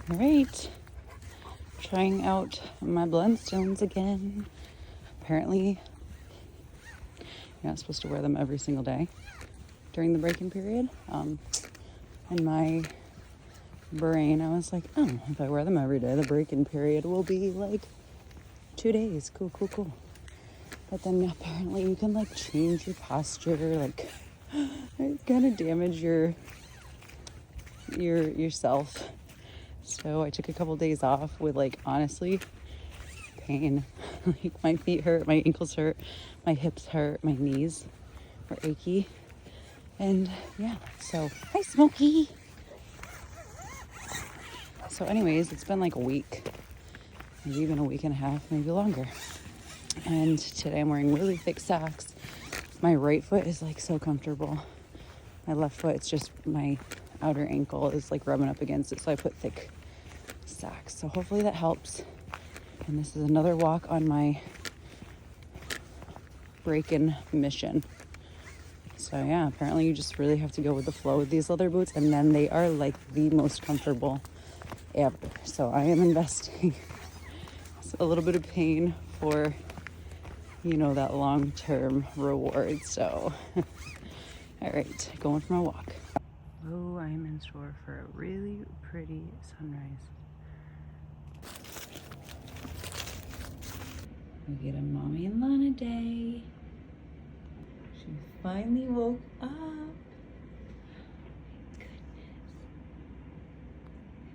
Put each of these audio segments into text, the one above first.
All right, trying out my blundstones again. Apparently, you're not supposed to wear them every single day during the break-in period. In my brain, I was like, oh, if I wear them every day, the break-in period will be like 2 days. Cool. But then apparently you can like change your posture, like it kind of damage yourself. So I took a couple days off with like honestly pain. Like my feet hurt, my ankles hurt, my hips hurt, my knees were achy. And yeah, so hi Smokey. So anyways, it's been like a week, maybe even a week and a half, maybe longer. And today I'm wearing really thick socks. My right foot is like so comfortable. My left foot, it's just my outer ankle is like rubbing up against it. So I put thick socks. So hopefully that helps. And this is another walk on my break-in mission. So yeah, apparently you just really have to go with the flow with these leather boots. And then they are like the most comfortable ever. So I am investing a little bit of pain for, you know, that long-term reward. So, all right, going for my walk. Oh, I am in store for a really pretty sunrise. We get a Mommy and Lana day. She finally woke up.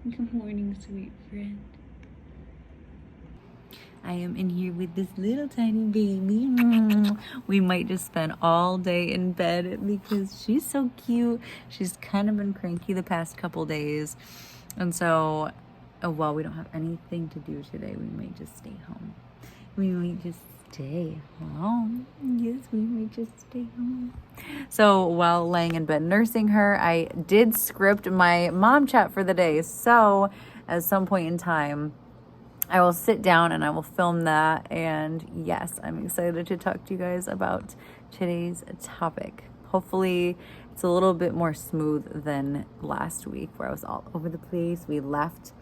Goodness. Good morning, sweet friend. I am in here with this little tiny baby. We might just spend all day in bed because she's so cute. She's kind of been cranky the past couple days. And so, while we don't have anything to do today, we might just stay home. We might just stay home. Yes, we might just stay home. So while laying in bed nursing her, I did script my mom chat for the day. So at some point in time, I will sit down and I will film that. And yes, I'm excited to talk to you guys about today's topic. Hopefully it's a little bit more smooth than last week where I was all over the place. We left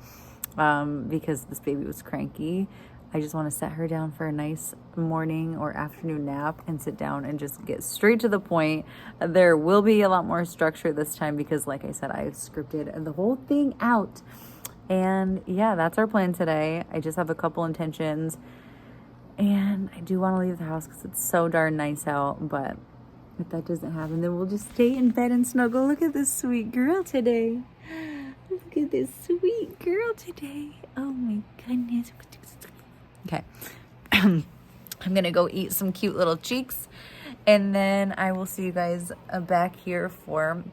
because this baby was cranky. I just want to set her down for a nice morning or afternoon nap and sit down and just get straight to the point. There will be a lot more structure this time because, like I said, I scripted the whole thing out. And yeah, that's our plan today. I just have a couple intentions. And I do want to leave the house because it's so darn nice out. But if that doesn't happen, then we'll just stay in bed and snuggle. Look at this sweet girl today. Look at this sweet girl today. Oh my goodness. Okay. I'm going to go eat some cute little cheeks. And then I will see you guys back here for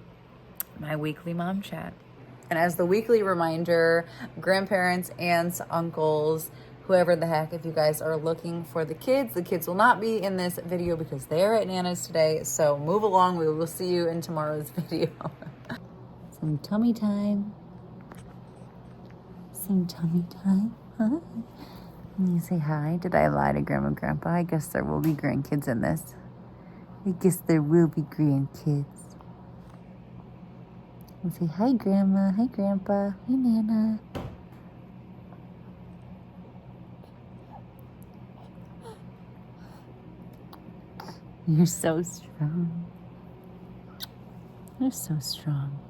my weekly mom chat. And as the weekly reminder, grandparents, aunts, uncles, whoever the heck, if you guys are looking for the kids will not be in this video because they're at Nana's today. So move along. We will see you in tomorrow's video. Some tummy time. Some tummy time. Huh? You say hi. Did I lie to Grandma and Grandpa? I guess there will be grandkids in this. I guess there will be grandkids. And say hi, Grandma. Hi, Grandpa. Hi, Nana. You're so strong. You're so strong.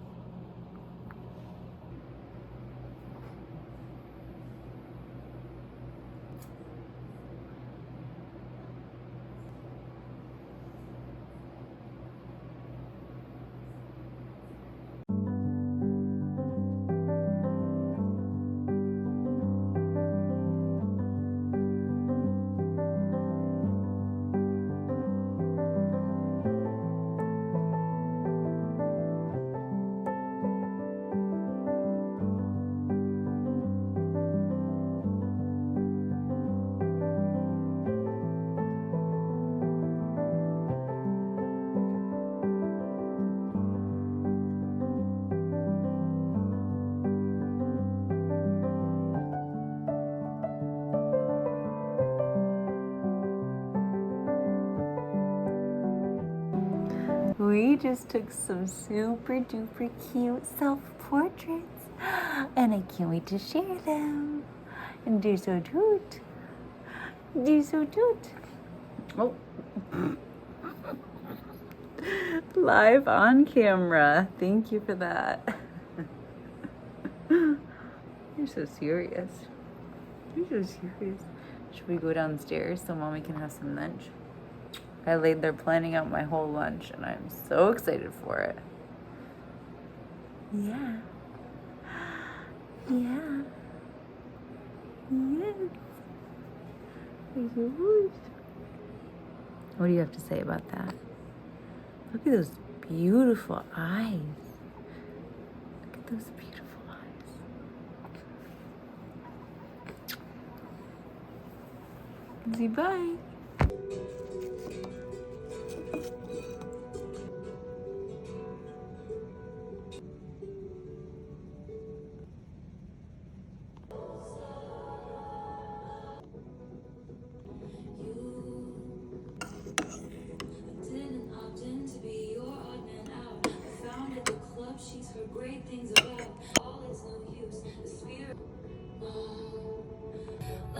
We just took some super duper cute self-portraits. And I can't wait to share them. And they're so cute. They're so cute. Oh. Live on camera. Thank you for that. You're so serious. You're so serious. Should we go downstairs so Mommy can have some lunch? I laid there planning out my whole lunch and I'm so excited for it. Yeah. Yeah. Yes. What do you have to say about that? Look at those beautiful eyes. Look at those beautiful eyes. Say bye.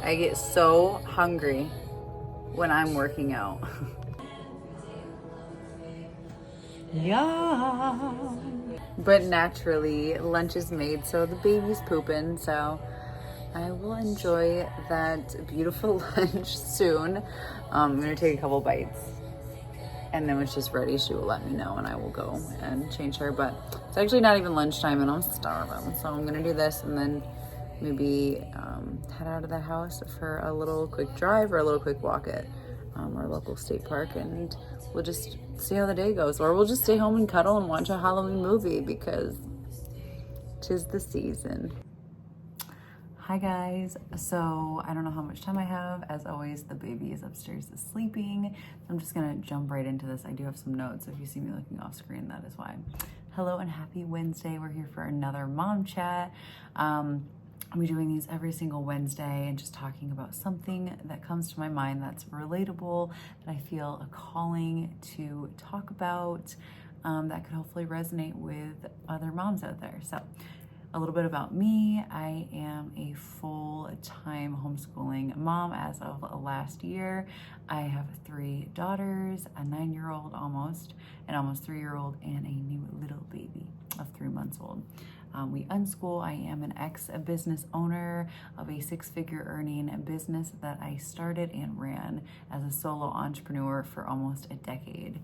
I get so hungry when I'm working out. Yeah. But naturally, lunch is made, so the baby's pooping, so I will enjoy that beautiful lunch soon. I'm gonna take a couple bites, and then when she's ready, she will let me know, and I will go and change her. But it's actually not even lunchtime, and I'm starving, so I'm gonna do this, and then maybe head out of the house for a little quick drive or a little quick walk at our local state park, and we'll just see how the day goes. Or we'll just stay home and cuddle and watch a Halloween movie because 'tis the season. Hi guys, so I don't know how much time I have. As always, the baby is upstairs sleeping. I'm just gonna jump right into this. I do have some notes. If you see me looking off screen, that is why. Hello and happy Wednesday. We're here for another mom chat. I'll be doing these every single Wednesday and just talking about something that comes to my mind that's relatable, that I feel a calling to talk about, that could hopefully resonate with other moms out there. So a little bit about me. I am a full-time homeschooling mom as of last year. I have 3 daughters, a 9-year-old almost, an almost 3-year-old, and a new little baby of 3 months old. We unschool. I am an ex-business owner of a 6-figure earning business that I started and ran as a solo entrepreneur for almost a decade.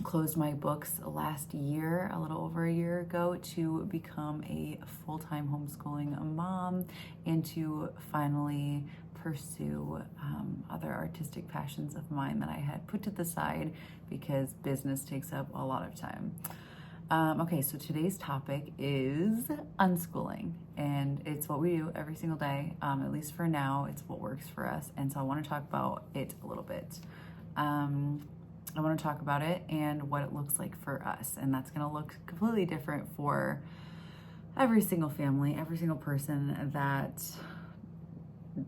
Closed my books last year, a little over a year ago, to become a full-time homeschooling mom and to finally pursue other artistic passions of mine that I had put to the side because business takes up a lot of time. Okay, so today's topic is unschooling, and it's what we do every single day. At least for now, it's what works for us, and so I want to talk about it a little bit. I want to talk about it and what it looks like for us, and that's going to look completely different for every single family, every single person that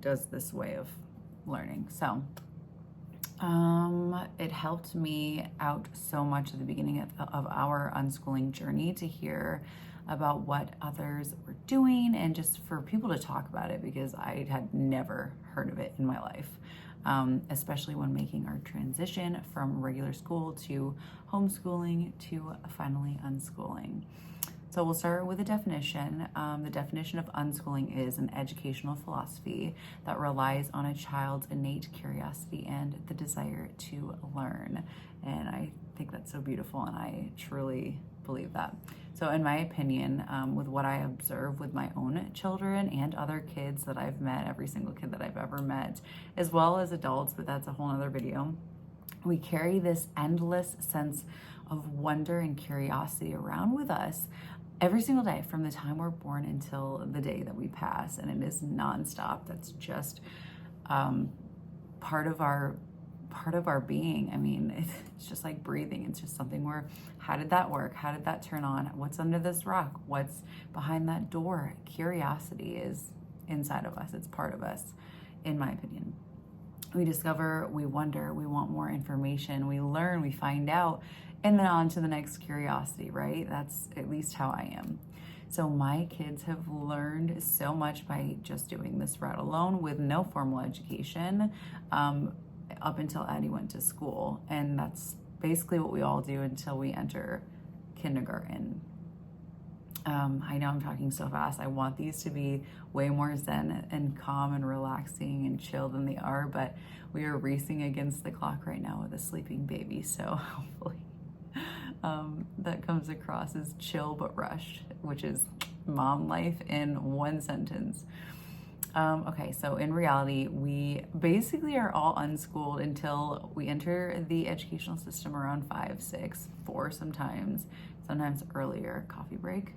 does this way of learning. So it helped me out so much at the beginning of our unschooling journey to hear about what others were doing and just for people to talk about it, because I had never heard of it in my life. Especially when making our transition from regular school to homeschooling to finally unschooling. So we'll start with a definition. The definition of unschooling is an educational philosophy that relies on a child's innate curiosity and the desire to learn. And I think that's so beautiful, and I truly believe that. So in my opinion, with what I observe with my own children and other kids that I've met, every single kid that I've ever met, as well as adults, but that's a whole other video, we carry this endless sense of wonder and curiosity around with us every single day from the time we're born until the day that we pass. And it is nonstop. That's just part of our being. I mean, it's just like breathing. It's just something where, how did that work? How did that turn on? What's under this rock? What's behind that door? Curiosity is inside of us. It's part of us, in my opinion. We discover, we wonder, we want more information, we learn, we find out, and then on to the next curiosity, right? That's at least how I am. So my kids have learned so much by just doing this route alone with no formal education, up until Addie went to school. And that's basically what we all do until we enter kindergarten. I know I'm talking so fast. I want these to be way more zen and calm and relaxing and chill than they are, but we are racing against the clock right now with a sleeping baby. So hopefully that comes across as chill but rushed, which is mom life in one sentence. Okay, so in reality, we basically are all unschooled until we enter the educational system around 5, 6, 4 sometimes earlier. Coffee break.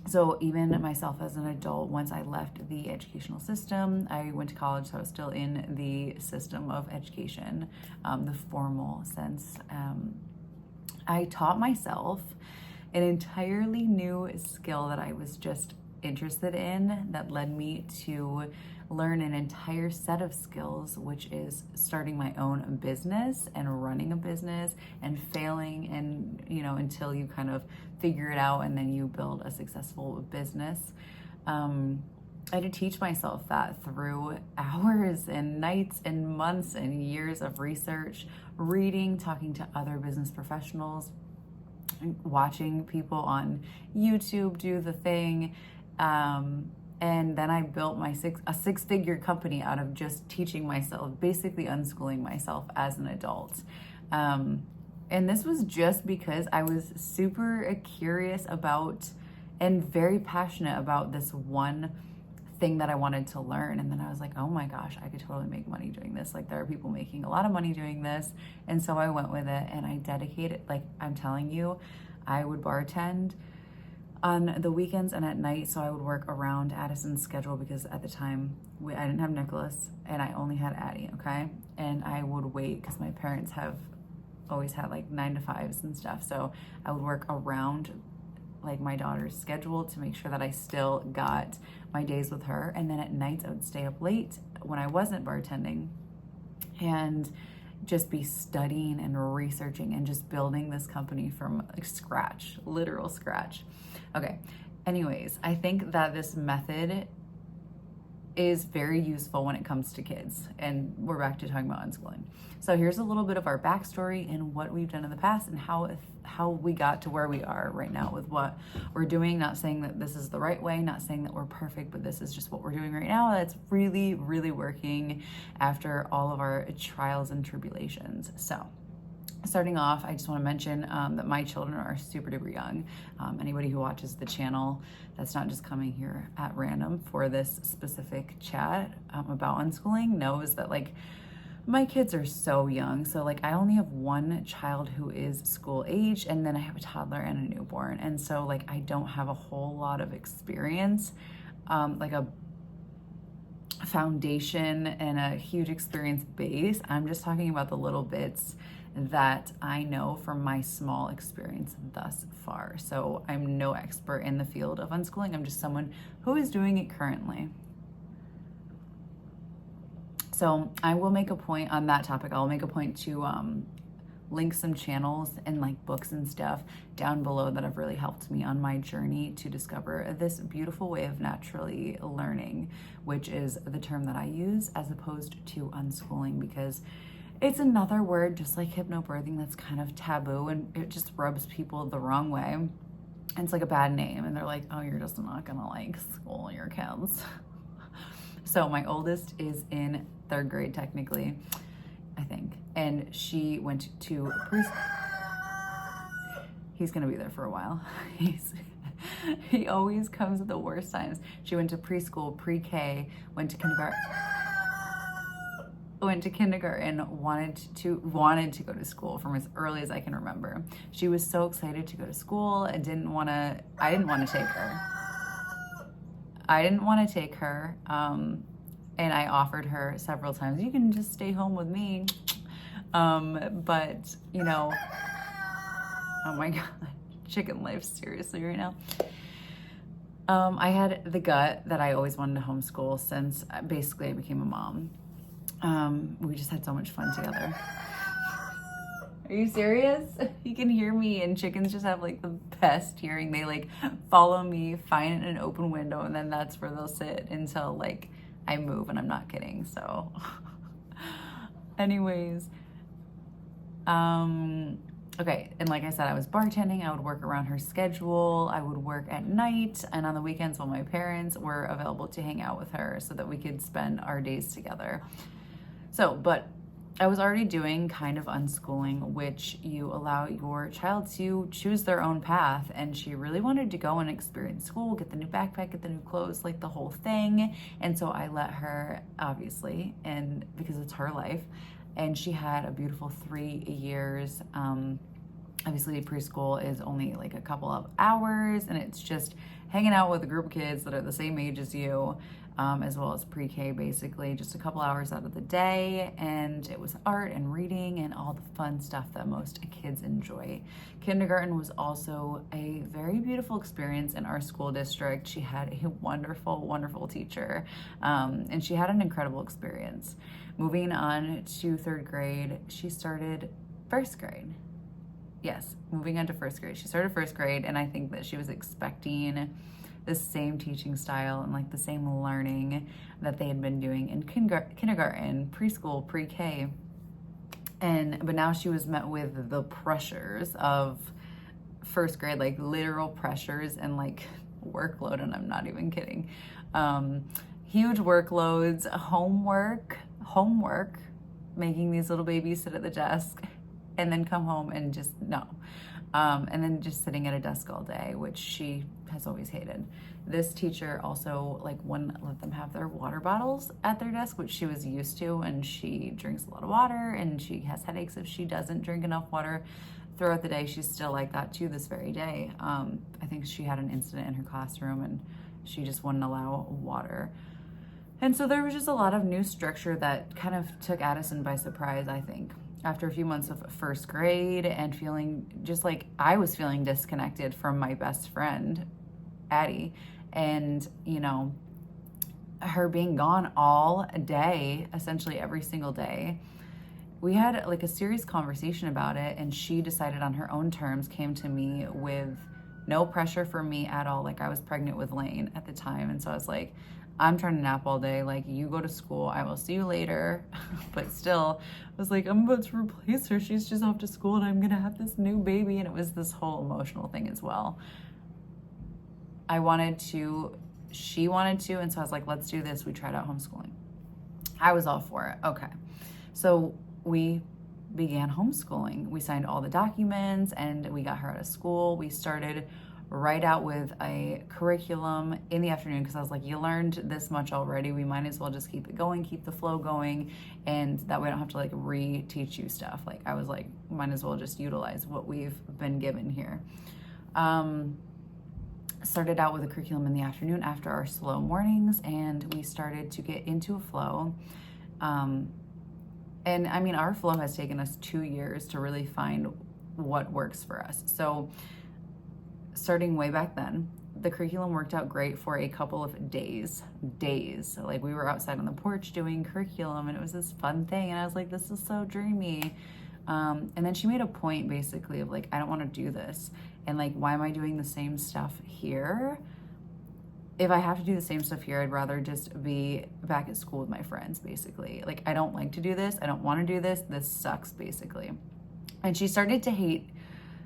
So even myself as an adult, once I left the educational system, I went to college, so I was still in the system of education, the formal sense. I taught myself an entirely new skill that I was just interested in that led me to learn an entire set of skills, which is starting my own business and running a business and failing, and until you kind of figure it out and then you build a successful business. I had to teach myself that through hours and nights and months and years of research, reading, talking to other business professionals, watching people on YouTube do the thing. And then I built a six-figure company out of just teaching myself, basically unschooling myself as an adult. And this was just because I was super curious about and very passionate about this one thing that I wanted to learn. And then I was like, oh my gosh, I could totally make money doing this. Like, there are people making a lot of money doing this. And so I went with it, and I dedicated, like I'm telling you, I would bartend on the weekends and at night. So I would work around Addison's schedule, because at the time I didn't have Nicholas and I only had Addie. Okay. And I would wait, because my parents have always had like 9 to 5s and stuff. So I would work around like my daughter's schedule to make sure that I still got my days with her. And then at nights I would stay up late when I wasn't bartending and just be studying and researching and just building this company from like scratch, literal scratch. Okay. Anyways, I think that this method is very useful when it comes to kids. And we're back to talking about unschooling. So here's a little bit of our backstory and what we've done in the past and how we got to where we are right now with what we're doing. Not saying that this is the right way, not saying that we're perfect, but this is just what we're doing right now. That's really, really working after all of our trials and tribulations. So starting off, I just want to mention that my children are super duper young. Anybody who watches the channel that's not just coming here at random for this specific chat about unschooling knows that like my kids are so young. So like I only have one child who is school age, and then I have a toddler and a newborn. And so like I don't have a whole lot of experience, like a foundation and a huge experience base. I'm just talking about the little bits that I know from my small experience thus far. So I'm no expert in the field of unschooling. I'm just someone who is doing it currently. So I will make a point on that topic. I'll make a point to link some channels and like books and stuff down below that have really helped me on my journey to discover this beautiful way of naturally learning, which is the term that I use as opposed to unschooling, because it's another word just like hypnobirthing that's kind of taboo, and it just rubs people the wrong way. And it's like a bad name, and they're like, oh, you're just not gonna like school your kids. So my oldest is in 3rd grade technically, I think, and she went to preschool. He's gonna be there for a while. He always comes at the worst times. She went to preschool, pre-K, went to kindergarten, wanted to go to school from as early as I can remember. She was so excited to go to school and I didn't want to take her. And I offered her several times, you can just stay home with me. But you know, oh my God, chicken life seriously right now. I had the gut that I always wanted to homeschool since basically I became a mom. We just had so much fun together. Are you serious? You can hear me, and chickens just have like the best hearing. They like follow me, find an open window, and then that's where they'll sit until like I move, and I'm not kidding. So anyways, okay, and like I said, I was bartending. I would work around her schedule. I would work at night and on the weekends while my parents were available to hang out with her so that we could spend our days together. So, but I was already doing kind of unschooling, which you allow your child to choose their own path. And she really wanted to go and experience school, get the new backpack, get the new clothes, like the whole thing. And so I let her, obviously, and because it's her life. And she had a beautiful 3 years. Obviously, preschool is only like a couple of hours, and it's just hanging out with a group of kids that are the same age as you. As well as pre-K, basically just a couple hours out of the day, and it was art and reading and all the fun stuff that most kids enjoy. Kindergarten was also a very beautiful experience in our school district. She had a wonderful, wonderful teacher, and she had an incredible experience. Moving on to 3rd grade, she started 1st grade. Yes, moving on to 1st grade. She started 1st grade, and I think that she was expecting the same teaching style and like the same learning that they had been doing in kindergarten, preschool, pre-K. But now she was met with the pressures of 1st grade, like literal pressures and like workload, and I'm not even kidding. Huge workloads, homework, making these little babies sit at the desk and then come home and just no. And then just sitting at a desk all day, which she has always hated. This teacher also like wouldn't let them have their water bottles at their desk, which she was used to, and she drinks a lot of water and she has headaches if she doesn't drink enough water throughout the day. She's still like that to this very day. I think she had an incident in her classroom and she just wouldn't allow water. And so there was just a lot of new structure that kind of took Addison by surprise, I think. After a few months of 1st grade and feeling just like I was feeling disconnected from my best friend, Addie, and, you know, her being gone all day, essentially every single day, we had like a serious conversation about it, and she decided on her own terms, came to me with no pressure for me at all. Like I was pregnant with Lane at the time, and so I was like, I'm trying to nap all day. Like, you go to school. I will see you later. But still, I was like, I'm about to replace her. She's just off to school and I'm going to have this new baby. And it was this whole emotional thing as well. I wanted to, she wanted to. And so I was like, let's do this. We tried out homeschooling. I was all for it. Okay. So we began homeschooling. We signed all the documents and we got her out of school. We started right out with a curriculum in the afternoon because I was like, you learned this much already. We might as well just keep it going, keep the flow going, and that way I don't have to like re-teach you stuff. Like I was like, might as well just utilize what we've been given here. Started out with a curriculum in the afternoon after our slow mornings, and we started to get into a flow. And I mean, our flow has taken us 2 years to really find what works for us. So starting way back then, the curriculum worked out great for a couple of days. So like we were outside on the porch doing curriculum, and it was this fun thing. And I was like, this is so dreamy. And then she made a point basically of like, I don't want to do this. And like, why am I doing the same stuff here? If I have to do the same stuff here, I'd rather just be back at school with my friends, basically. Like, I don't like to do this. I don't want to do this. This sucks, basically. And she started to hate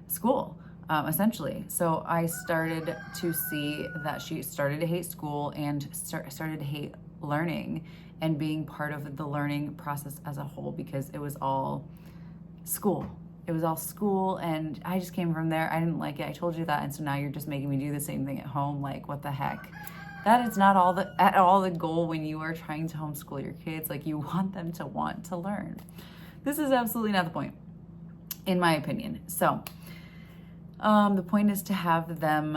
school. Essentially. So I started to see that she started to hate school and started to hate learning and being part of the learning process as a whole, because it was all school. It was all school, and I just came from there. I didn't like it. I told you that, and so now you're just making me do the same thing at home. Like, what the heck? That is not at all the goal when you are trying to homeschool your kids. Like, you want them to want to learn. This is absolutely not the point, in my opinion. So the point is to have them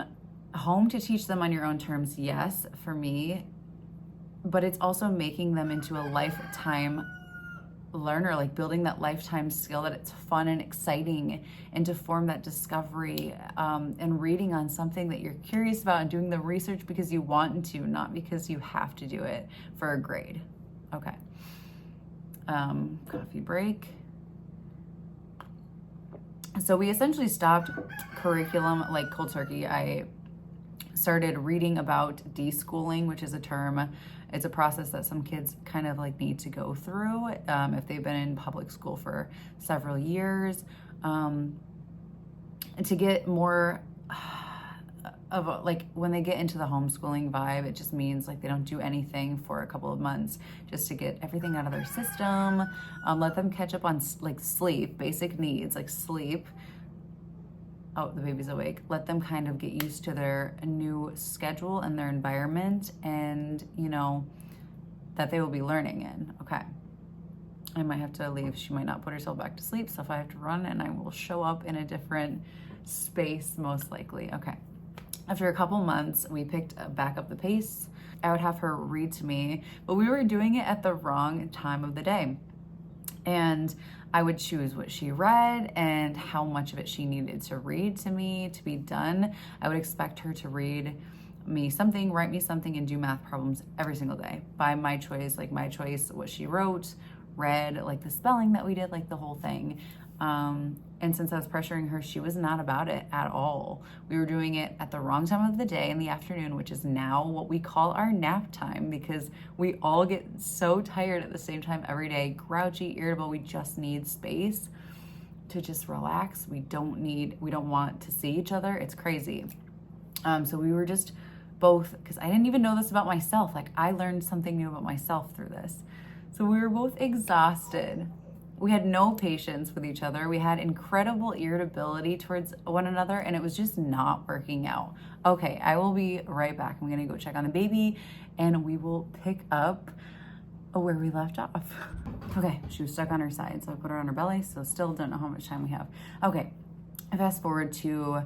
home to teach them on your own terms, yes, for me, but it's also making them into a lifetime learner, like building that lifetime skill, that it's fun and exciting, and to form that discovery and reading on something that you're curious about and doing the research because you want to, not because you have to do it for a grade. Okay. Coffee break. So we essentially stopped curriculum like cold turkey. I started reading about deschooling, which is a term. It's a process that some kids kind of like need to go through if they've been in public school for several years, and to get more of a, like when they get into the homeschooling vibe, it just means like they don't do anything for a couple of months just to get everything out of their system, let them catch up on like sleep, basic needs like sleep. Oh, the baby's awake. Let them kind of get used to their new schedule and their environment, and you know, that they will be learning in. Okay. I might have to leave. She might not put herself back to sleep, so if I have to run, and I will show up in a different space most likely. Okay. After a couple months, we picked back up the pace. I would have her read to me, but we were doing it at the wrong time of the day. And I would choose what she read and how much of it she needed to read to me to be done. I would expect her to read me something, write me something, and do math problems every single day by my choice, like my choice, what she wrote, read, like the spelling that we did, like the whole thing. And since I was pressuring her, she was not about it at all. We were doing it at the wrong time of the day in the afternoon, which is now what we call our nap time, because we all get so tired at the same time every day, grouchy, irritable. We just need space to just relax. We don't want to see each other. It's crazy. So we were just both, because I didn't even know this about myself. Like I learned something new about myself through this. So we were both exhausted. We had no patience with each other. We had incredible irritability towards one another, and it was just not working out. Okay, I will be right back. I'm gonna go check on the baby, and we will pick up where we left off. Okay, she was stuck on her side, so I put her on her belly, so still don't know how much time we have. Okay, fast forward to,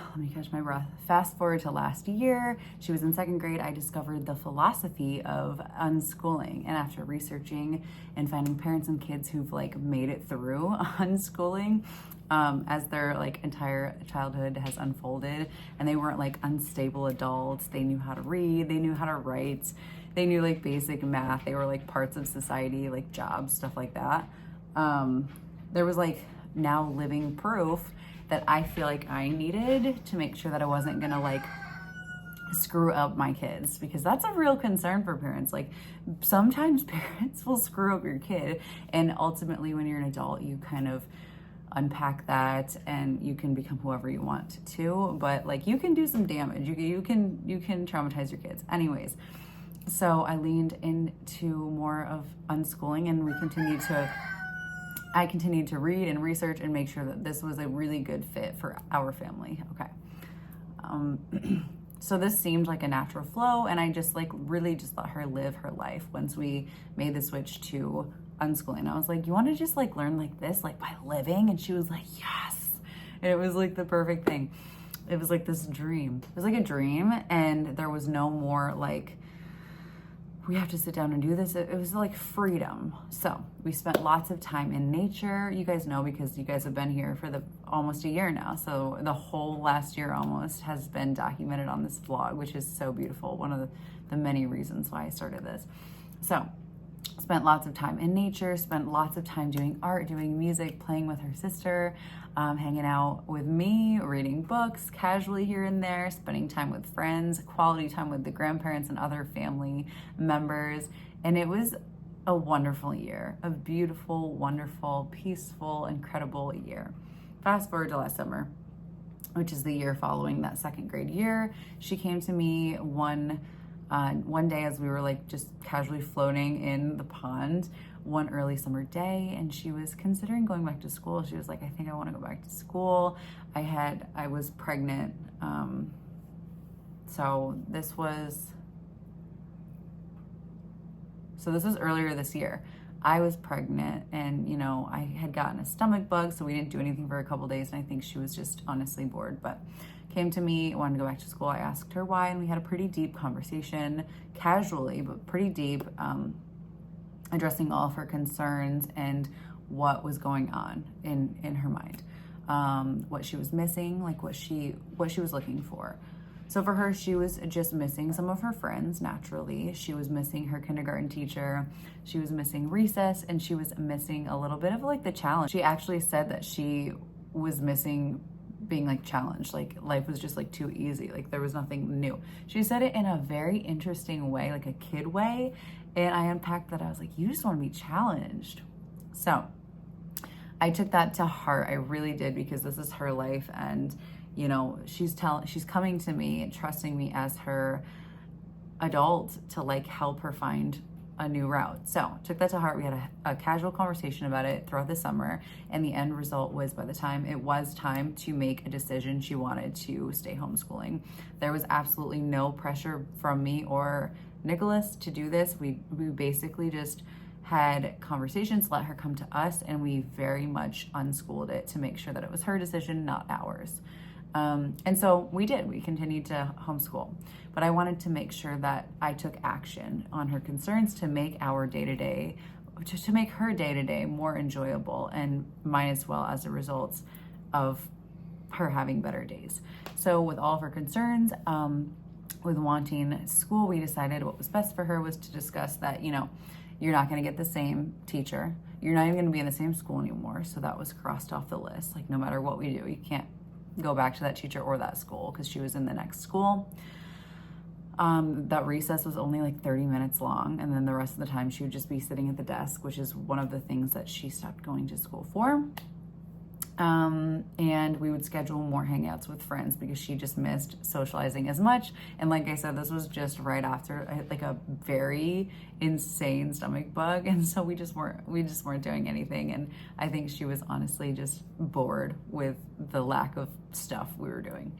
let me catch my breath. Fast forward to last year, she was in second grade. I discovered the philosophy of unschooling. And after researching and finding parents and kids who've like made it through unschooling, as their like entire childhood has unfolded, and they weren't like unstable adults. They knew how to read, they knew how to write, they knew like basic math. They were like parts of society, like jobs, stuff like that. There was like now living proof that I feel like I needed to make sure that I wasn't gonna like screw up my kids, because that's a real concern for parents. Like sometimes parents will screw up your kid, and ultimately when you're an adult, you kind of unpack that and you can become whoever you want to, but like you can do some damage. You can traumatize your kids. Anyways, so I leaned into more of unschooling, and I continued to read and research and make sure that this was a really good fit for our family. Okay. So this seemed like a natural flow, and I just like really just let her live her life once we made the switch to unschooling. I was like, you want to just like learn like this, like by living? And she was like, yes. And it was like the perfect thing. It was like this dream. It was like a dream, and there was no more like, we have to sit down and do this. It was like freedom. So we spent lots of time in nature. You guys know, because you guys have been here for almost a year now. So the whole last year almost has been documented on this vlog, which is so beautiful. One of the many reasons why I started this. So spent lots of time in nature, spent lots of time doing art, doing music, playing with her sister, hanging out with me, reading books casually here and there, spending time with friends, quality time with the grandparents and other family members. And it was a wonderful year, a beautiful, wonderful, peaceful, incredible year. Fast forward to last summer, which is the year following that second grade year. She came to me one day as we were like just casually floating in the pond one early summer day, and she was considering going back to school. She was like, I think I want to go back to school. I was pregnant. So this was earlier this year. I was pregnant, and you know, I had gotten a stomach bug, so we didn't do anything for a couple days, and I think she was just honestly bored, but came to me, wanted to go back to school. I asked her why, and we had a pretty deep conversation, casually, but pretty deep, addressing all of her concerns and what was going on in her mind, what she was missing, like what she was looking for. So for her, she was just missing some of her friends, naturally. She was missing her kindergarten teacher. She was missing recess, and she was missing a little bit of like the challenge. She actually said that she was missing being like challenged. Like life was just like too easy. Like there was nothing new. She said it in a very interesting way, like a kid way. And I unpacked that. I was like, you just want to be challenged. So I took that to heart. I really did, because this is her life. And, you know, she's coming to me and trusting me as her adult to like help her find a new route. So took that to heart. We had a casual conversation about it throughout the summer, and the end result was, by the time it was time to make a decision, she wanted to stay homeschooling. There was absolutely no pressure from me or Nicholas to do this. We basically just had conversations, let her come to us, and we very much unschooled it to make sure that it was her decision, not ours. And so we did. We continued to homeschool. But I wanted to make sure that I took action on her concerns to make our day-to-day, to make her day-to-day more enjoyable, and mine as well, as a result of her having better days. So with all of her concerns, with wanting school, we decided what was best for her was to discuss that, you know, you're not going to get the same teacher. You're not even going to be in the same school anymore. So that was crossed off the list. Like, no matter what we do, you can't go back to that teacher or that school, because she was in the next school. That recess was only like 30 minutes long, and then the rest of the time she would just be sitting at the desk, which is one of the things that she stopped going to school for. And we would schedule more hangouts with friends, because she just missed socializing as much. And like I said, this was just right after like a very insane stomach bug, and so we just weren't doing anything. And I think she was honestly just bored with the lack of stuff we were doing.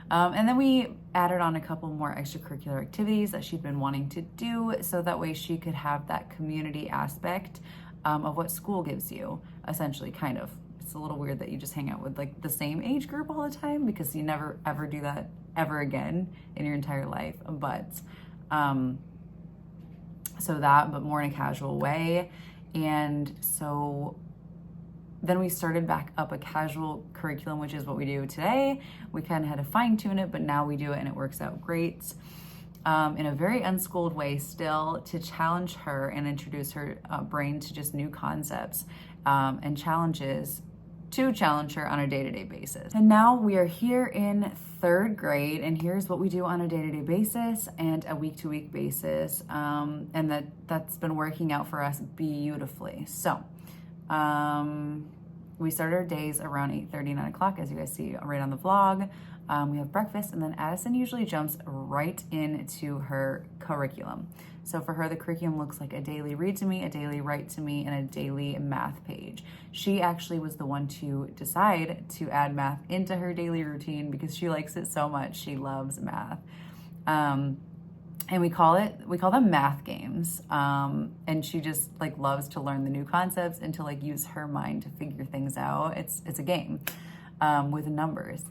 And then we added on a couple more extracurricular activities that she'd been wanting to do, so that way she could have that community aspect of what school gives you, essentially, kind of. It's a little weird that you just hang out with like the same age group all the time, because you never ever do that ever again in your entire life. But but more in a casual way. And so then we started back up a casual curriculum, which is what we do today. We kind of had to fine tune it, but now we do it and it works out great. In a very unschooled way still, to challenge her and introduce her brain to just new concepts and challenges, to challenge her on a day-to-day basis. And now we are here in 3rd grade, and here's what we do on a day-to-day basis and a week-to-week basis, and that's been working out for us beautifully. So we start our days around 8:30, 9 o'clock, as you guys see right on the vlog. We have breakfast, and then Addison usually jumps right into her curriculum. So for her, the curriculum looks like a daily read to me, a daily write to me, and a daily math page. She actually was the one to decide to add math into her daily routine, because she likes it so much. She loves math. And we call them math games. And she just like loves to learn the new concepts and to like use her mind to figure things out. It's a game with numbers.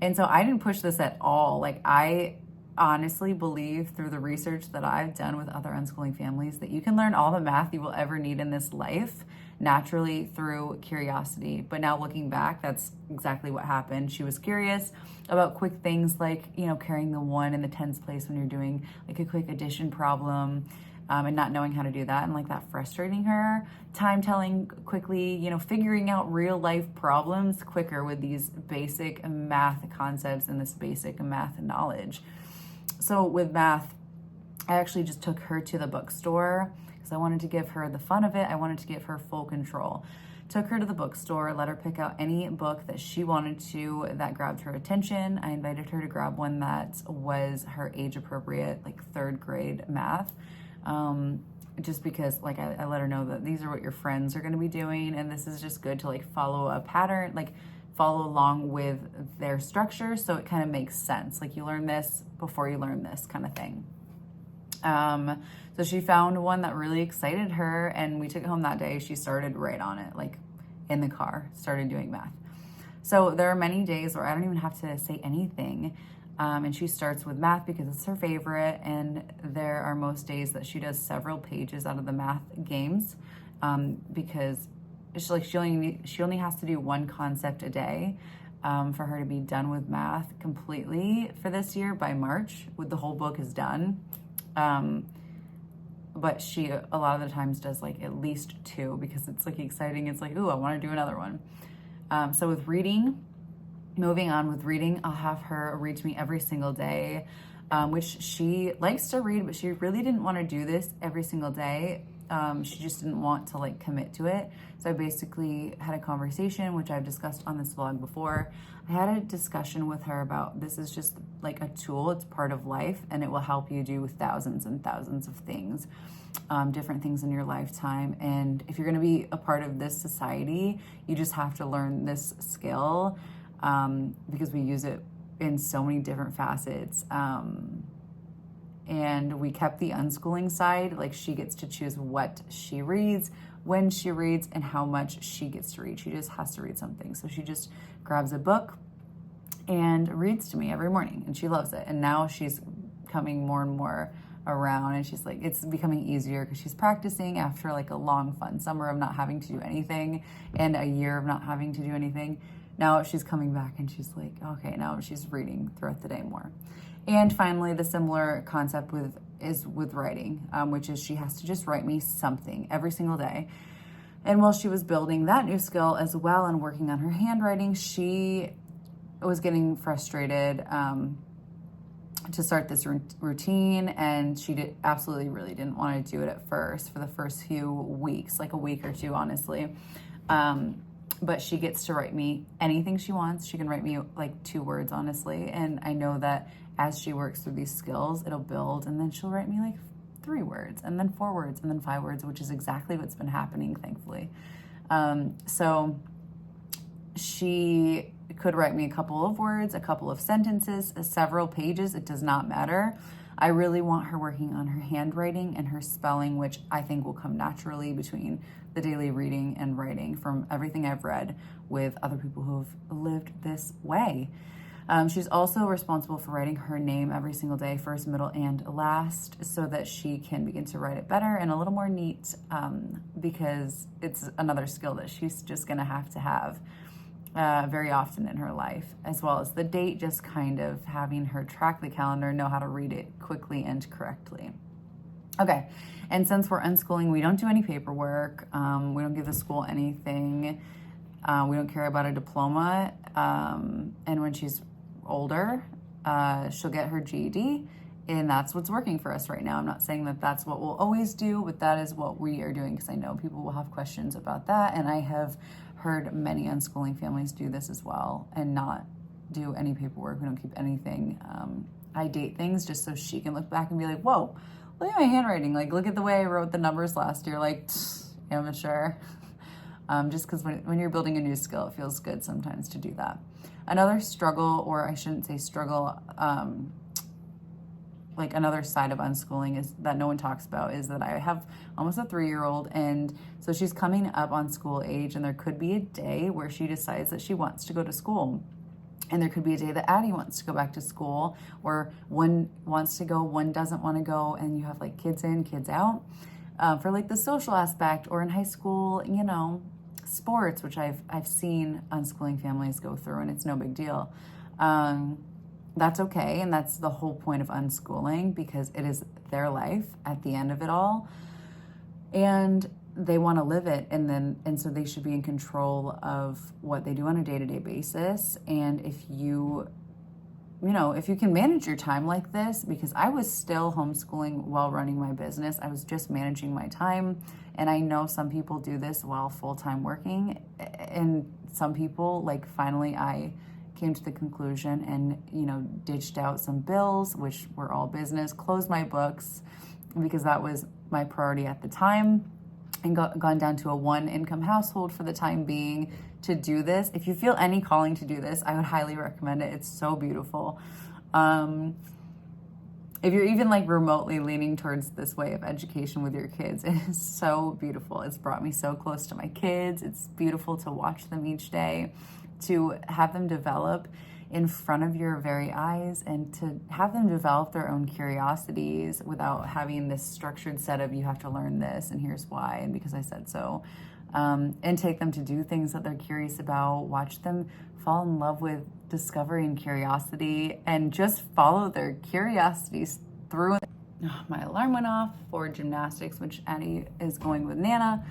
And so I didn't push this at all. Like, I honestly believe, through the research that I've done with other unschooling families, that you can learn all the math you will ever need in this life naturally through curiosity. But now looking back, that's exactly what happened. She was curious about quick things like, you know, carrying the 1 in the tens place when you're doing like a quick addition problem, and not knowing how to do that, and like that frustrating her. Time telling quickly, you know, figuring out real life problems quicker with these basic math concepts and this basic math knowledge. So with math, I actually just took her to the bookstore, because I wanted to give her the fun of it. I wanted to give her full control. Took her to the bookstore, let her pick out any book that she wanted to, that grabbed her attention. I invited her to grab one that was her age appropriate, like 3rd grade math. Just because like I let her know that these are what your friends are going to be doing, and this is just good to like follow a pattern, like follow along with their structure, so it kind of makes sense. Like, you learn this before you learn this, kind of thing. So she found one that really excited her, and we took it home that day. She started right on it, like in the car, started doing math. So there are many days where I don't even have to say anything. And she starts with math because it's her favorite. And there are most days that she does several pages out of the math games, because she only has to do 1 concept a day for her to be done with math completely for this year by March. With the whole book is done. But she a lot of the times does like at least 2, because it's like exciting. It's like, ooh, I want to do another one. So with reading, moving on with reading, I'll have her read to me every single day, which she likes to read, but she really didn't want to do this every single day. She just didn't want to like commit to it. So I basically had a conversation, which I've discussed on this vlog before. I had a discussion with her about this is just like a tool. It's part of life and it will help you do thousands and thousands of things, different things in your lifetime. And if you're going to be a part of this society, you just have to learn this skill, because we use it in so many different facets. And we kept the unschooling side, like she gets to choose what she reads, when she reads, and how much she gets to read. She just has to read something. So she just grabs a book and reads to me every morning, and she loves it. And now she's coming more and more around, and she's like, it's becoming easier because she's practicing after like a long, fun summer of not having to do anything and a year of not having to do anything. Now she's coming back and she's like, okay, now she's reading throughout the day more. And finally, the similar concept is with writing, which is she has to just write me something every single day. And while she was building that new skill as well and working on her handwriting, she was getting frustrated to start this routine, and she absolutely really didn't want to do it at first for the first few weeks, like a week or two, honestly. But she gets to write me anything she wants. She can write me like 2 words, honestly. And I know that as she works through these skills, it'll build, and then she'll write me like 3 words, and then 4 words, and then 5 words, which is exactly what's been happening, thankfully. So she could write me a couple of words, a couple of sentences, several pages. It does not matter. I really want her working on her handwriting and her spelling, which I think will come naturally between the daily reading and writing from everything I've read with other people who've lived this way. She's also responsible for writing her name every single day, first, middle, and last, so that she can begin to write it better and a little more neat, because it's another skill that she's just going to have very often in her life, as well as the date, just kind of having her track the calendar, know how to read it quickly and correctly. Okay, and since we're unschooling, we don't do any paperwork. We don't give the school anything. We don't care about a diploma. And when she's older, she'll get her GED, and that's what's working for us right now. I'm not saying that that's what we'll always do, but that is what we are doing, because I know people will have questions about that, and I have heard many unschooling families do this as well and not do any paperwork. We don't keep anything. I date things just so she can look back and be like, whoa, look at my handwriting. Like, look at the way I wrote the numbers last year. Like, amateur. Just because when you're building a new skill, it feels good sometimes to do that. Another struggle, or I shouldn't say struggle, like another side of unschooling is that no one talks about, is that I have almost a 3-year-old, and so she's coming up on school age, and there could be a day where she decides that she wants to go to school. And there could be a day that Addie wants to go back to school, or one wants to go, one doesn't want to go, and you have like kids in, kids out, for like the social aspect, or in high school, you know, sports, which I've seen unschooling families go through, and it's no big deal. That's okay, and that's the whole point of unschooling, because it is their life at the end of it all, and they want to live it, and so they should be in control of what they do on a day-to-day basis. And if you can manage your time like this, because I was still homeschooling while running my business, I was just managing my time, and I know some people do this while full-time working, and some people, like, finally I came to the conclusion and, you know, ditched out some bills, which were all business, closed my books, because that was my priority at the time, and gone down to a 1-income household for the time being to do this. If you feel any calling to do this, I would highly recommend it. It's so beautiful. If you're even like remotely leaning towards this way of education with your kids, it is so beautiful. It's brought me so close to my kids. It's beautiful to watch them each day, to have them develop in front of your very eyes, and to have them develop their own curiosities without having this structured set of, you have to learn this and here's why and because I said so, and take them to do things that they're curious about. Watch them fall in love with discovery and curiosity, and just follow their curiosities through. Oh, my alarm went off for gymnastics, which Addie is going with Nana.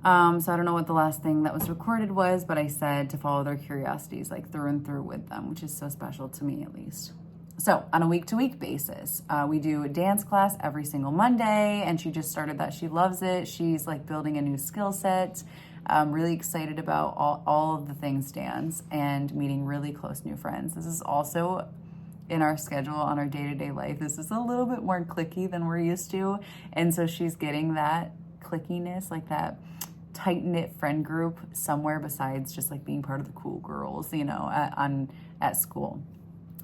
So I don't know what the last thing that was recorded was, but I said to follow their curiosities like through and through with them, which is so special to me at least. So on a week-to-week basis, we do a dance class every single Monday, and she just started that. She loves it. She's like building a new skill set. I'm really excited about all of the things dance and meeting really close new friends. This is also in our schedule on our day-to-day life. This is a little bit more cliquey than we're used to. And so she's getting that clickiness, like that tight-knit friend group somewhere besides just like being part of the cool girls, you know, at school.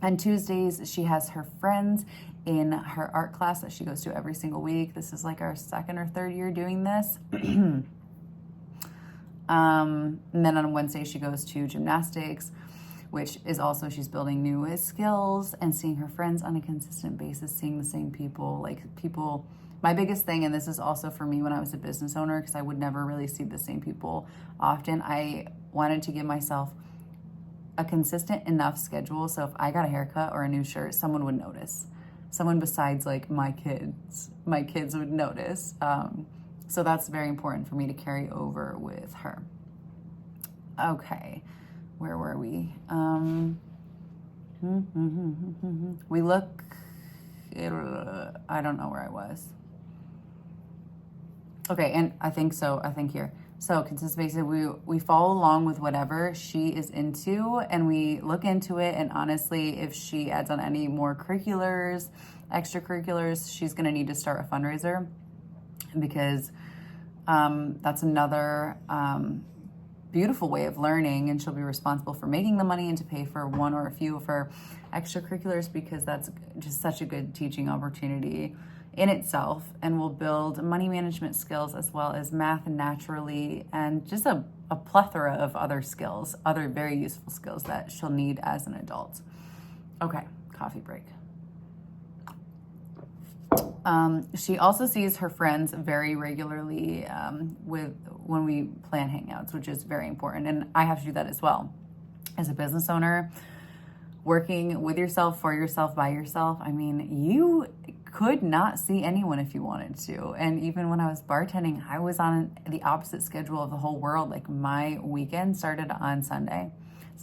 On Tuesdays, she has her friends in her art class that she goes to every single week. This is like our second or third year doing this. And then on Wednesday, she goes to gymnastics, which is also, she's building new skills and seeing her friends on a consistent basis, seeing the same people, like people. My biggest thing, and this is also for me when I was a business owner, because I would never really see the same people often, I wanted to give myself a consistent enough schedule. So if I got a haircut or a new shirt, someone would notice. Someone besides like my kids would notice. So that's very important for me to carry over with her. Okay, where were we? We look, I don't know where I was. Okay, and I think here. So consistent basis, we follow along with whatever she is into, and we look into it. And honestly, if she adds on any more extracurriculars, she's going to need to start a fundraiser, because that's another beautiful way of learning, and she'll be responsible for making the money and to pay for one or a few of her extracurriculars, because that's just such a good teaching opportunity in itself, and will build money management skills as well as math naturally, and just a plethora of other skills, other very useful skills that she'll need as an adult. Okay, coffee break. She also sees her friends very regularly when we plan hangouts, which is very important, and I have to do that as well. As a business owner, working with yourself, for yourself, by yourself, I mean, you could not see anyone if you wanted to. And even when I was bartending, I was on the opposite schedule of the whole world. Like my weekend started on Sunday,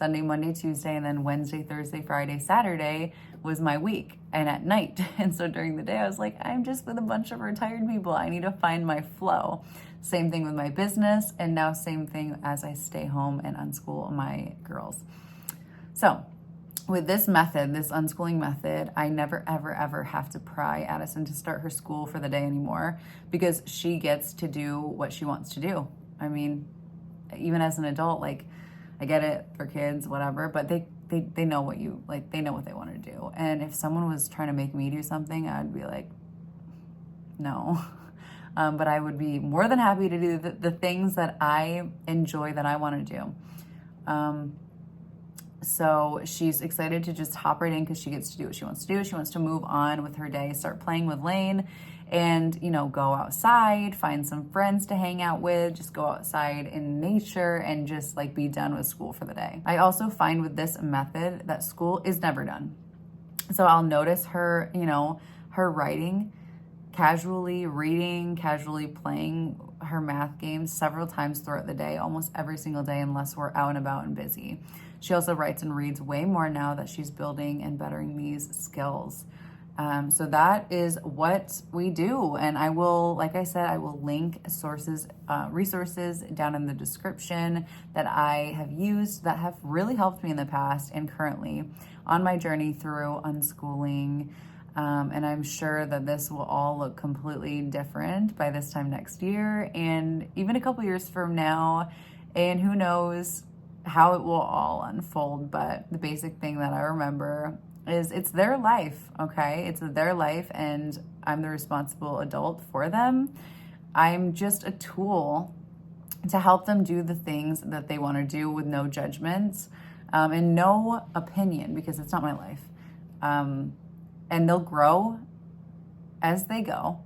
Monday, Tuesday, and then Wednesday, Thursday, Friday, Saturday was my week, and at night. And so during the day, I was like, I'm just with a bunch of retired people. I need to find my flow. Same thing with my business, and now same thing as I stay home and unschool my girls. So with this method, this unschooling method, I never, ever, ever have to pry Addison to start her school for the day anymore, because she gets to do what she wants to do. I mean, even as an adult, like, I get it for kids, whatever, but they know what you, like, they know what they want to do. And if someone was trying to make me do something, I'd be like, no. But I would be more than happy to do the things that I enjoy, that I want to do. So she's excited to just hop right in, because she gets to do what she wants to do. She wants to move on with her day, start playing with Lane, and, you know, go outside, find some friends to hang out with, just go outside in nature and just like be done with school for the day. I also find with this method that school is never done. So I'll notice her, you know, her writing, casually reading, casually playing her math games several times throughout the day, almost every single day, unless we're out and about and busy. She also writes and reads way more now that she's building and bettering these skills. So that is what we do. And I will, like I said, I will link sources, resources down in the description that I have used that have really helped me in the past and currently on my journey through unschooling. And I'm sure that this will all look completely different by this time next year, and even a couple years from now, and who knows how it will all unfold. But the basic thing that I remember is it's their life, okay? It's their life, and I'm the responsible adult for them. I'm just a tool to help them do the things that they want to do with no judgments, and no opinion, because it's not my life. And they'll grow as they go,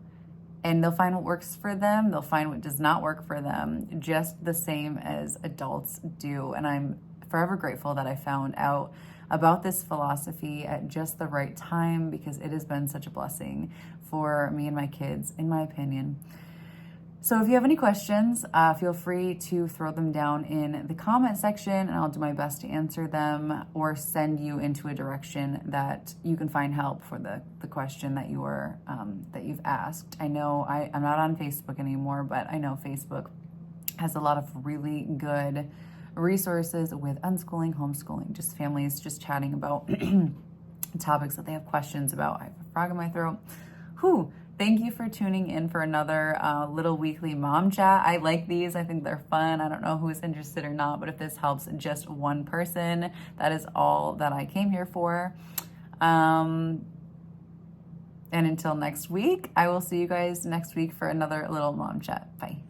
and they'll find what works for them. They'll find what does not work for them, just the same as adults do. And I'm forever grateful that I found out about this philosophy at just the right time, because it has been such a blessing for me and my kids, in my opinion. So if you have any questions, feel free to throw them down in the comment section and I'll do my best to answer them or send you into a direction that you can find help for the question that you've asked. I know I'm not on Facebook anymore, but I know Facebook has a lot of really good resources with unschooling, homeschooling, just families just chatting about topics that they have questions about. I have a frog in my throat. Whew. Thank you for tuning in for another little weekly mom chat. I like these. I think they're fun. I don't know who's interested or not, but if this helps just one person, that is all that I came here for. And until next week, I will see you guys next week for another little mom chat. Bye.